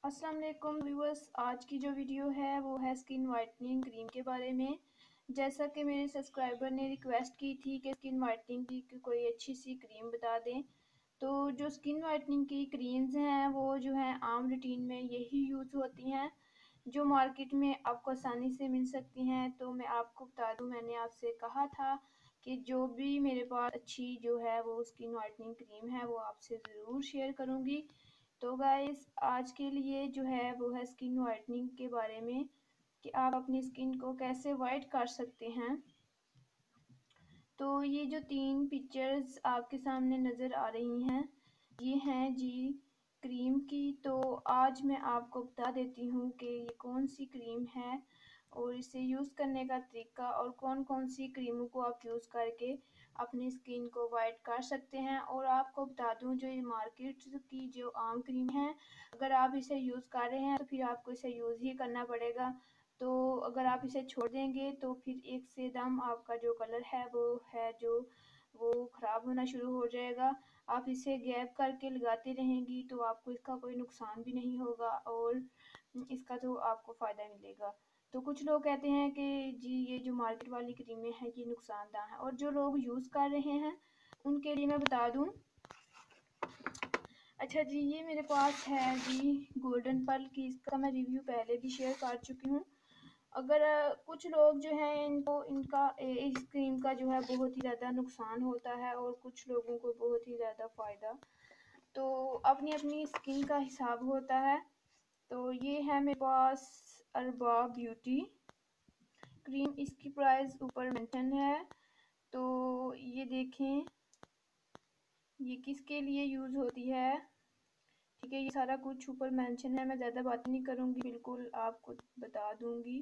अस्सलाम वालेकुम व्यूअर्स, आज की जो वीडियो है वो है स्किन वाइटनिंग क्रीम के बारे में। जैसा कि मेरे सब्सक्राइबर ने रिक्वेस्ट की थी कि स्किन वाइटनिंग की कोई अच्छी सी क्रीम बता दें, तो जो स्किन वाइटनिंग की क्रीम्स हैं वो जो है आम रूटीन में यही यूज़ होती हैं, जो मार्केट में आपको आसानी से मिल सकती हैं। तो मैं आपको बता दूं, मैंने आपसे कहा था कि जो भी मेरे पास अच्छी जो है वो स्किन वाइटनिंग क्रीम है वो आपसे ज़रूर शेयर करूँगी। तो गाइस, आज के लिए जो है वो है स्किन वाइटनिंग के बारे में कि आप अपनी स्किन को कैसे वाइट कर सकते हैं। तो ये जो 3 पिक्चर्स आपके सामने नज़र आ रही हैं, ये हैं जी क्रीम की। तो आज मैं आपको बता देती हूँ कि ये कौन सी क्रीम है और इसे यूज़ करने का तरीका, और कौन कौन सी क्रीमों को आप यूज़ करके अपनी स्किन को वाइट कर सकते हैं। और आपको बता दूं, जो ये मार्केट की जो आम क्रीम है, अगर आप इसे यूज़ कर रहे हैं तो फिर आपको इसे यूज़ ही करना पड़ेगा। तो अगर आप इसे छोड़ देंगे तो फिर एक से दम आपका जो कलर है वो ख़राब होना शुरू हो जाएगा। आप इसे गैप करके लगाती रहेंगी तो आपको इसका कोई नुकसान भी नहीं होगा और इसका तो आपको फ़ायदा मिलेगा। तो कुछ लोग कहते हैं कि जी ये जो मार्केट वाली क्रीमें हैं ये नुकसानदायक हैं, और जो लोग यूज़ कर रहे हैं उनके लिए मैं बता दूं। अच्छा जी, ये मेरे पास है जी गोल्डन पर्ल की, इसका मैं रिव्यू पहले भी शेयर कर चुकी हूँ। अगर कुछ लोग जो हैं इस क्रीम का जो है बहुत ही ज़्यादा नुकसान होता है और कुछ लोगों को बहुत ही ज़्यादा फ़ायदा, तो अपनी अपनी स्किन का हिसाब होता है। तो ये है मेरे पास अरबा ब्यूटी क्रीम, इसकी प्राइस ऊपर मेंशन है। तो ये देखें ये किसके लिए यूज़ होती है, ठीक है। ये सारा कुछ ऊपर मेंशन है, मैं ज़्यादा बात नहीं करूँगी, बिल्कुल आपको बता दूँगी।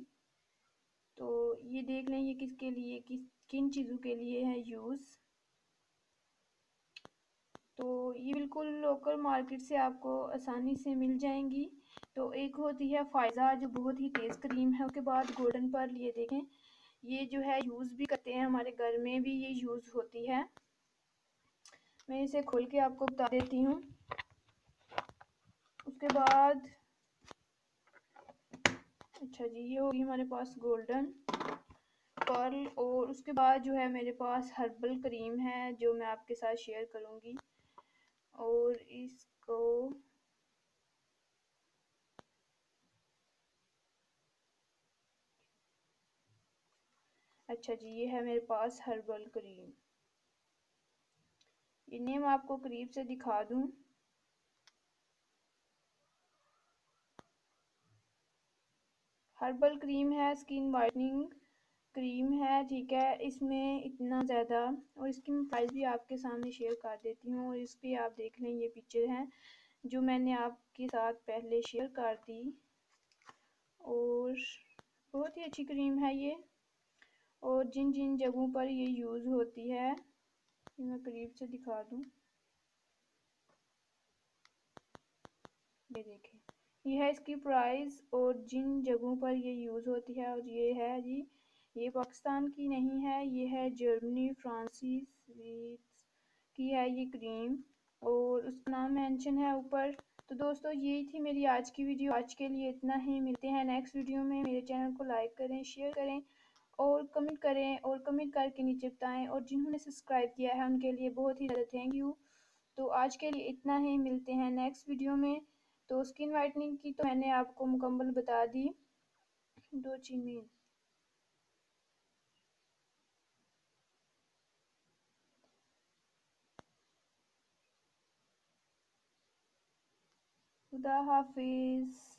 तो ये देख लें ये किसके लिए, किन चीज़ों के लिए है यूज़। तो ये बिल्कुल लोकल मार्केट से आपको आसानी से मिल जाएंगी। तो एक होती है फ़ायज़ा जो बहुत ही तेज़ क्रीम है, उसके बाद गोल्डन पर्ल, ये देखें ये जो है यूज़ भी करते हैं, हमारे घर में भी ये यूज़ होती है। मैं इसे खोल के आपको बता देती हूँ। उसके बाद अच्छा जी, ये होगी हमारे पास गोल्डन पर्ल, और उसके बाद जो है मेरे पास हर्बल क्रीम है जो मैं आपके साथ शेयर करूँगी। और इसको अच्छा जी, ये है मेरे पास हर्बल क्रीम, ये नेम आपको करीब से दिखा दूं। हर्बल क्रीम है, स्किन वाइटनिंग क्रीम है, ठीक है। इसमें इतना ज़्यादा, और इसकी मैं प्राइस भी आपके सामने शेयर कर देती हूँ। और इस पर आप देख लें, ये पिक्चर है जो मैंने आपके साथ पहले शेयर कर दी। और बहुत ही अच्छी क्रीम है ये, और जिन जिन जगहों पर ये यूज़ होती है ये मैं करीब से दिखा दूँ। ये देखें, ये है इसकी प्राइस और जिन जगहों पर ये यूज़ होती है। और ये है जी, ये पाकिस्तान की नहीं है, ये है जर्मनी फ्रांसिस की है ये क्रीम, और उसका नाम मेंशन है ऊपर। तो दोस्तों, यही थी मेरी आज की वीडियो। आज के लिए इतना ही, मिलते हैं नेक्स्ट वीडियो में। मेरे चैनल को लाइक करें, शेयर करें और कमेंट करें, और कमेंट करके नीचे बताएं। और जिन्होंने सब्सक्राइब किया है उनके लिए बहुत ही ज़्यादा थैंक यू। तो आज के लिए इतना ही, मिलते हैं नेक्स्ट वीडियो में। तो स्किन वाइटनिंग की तो मैंने आपको मुकम्मल बता दी। 2 चीज़ें, खुदा हाफिज़।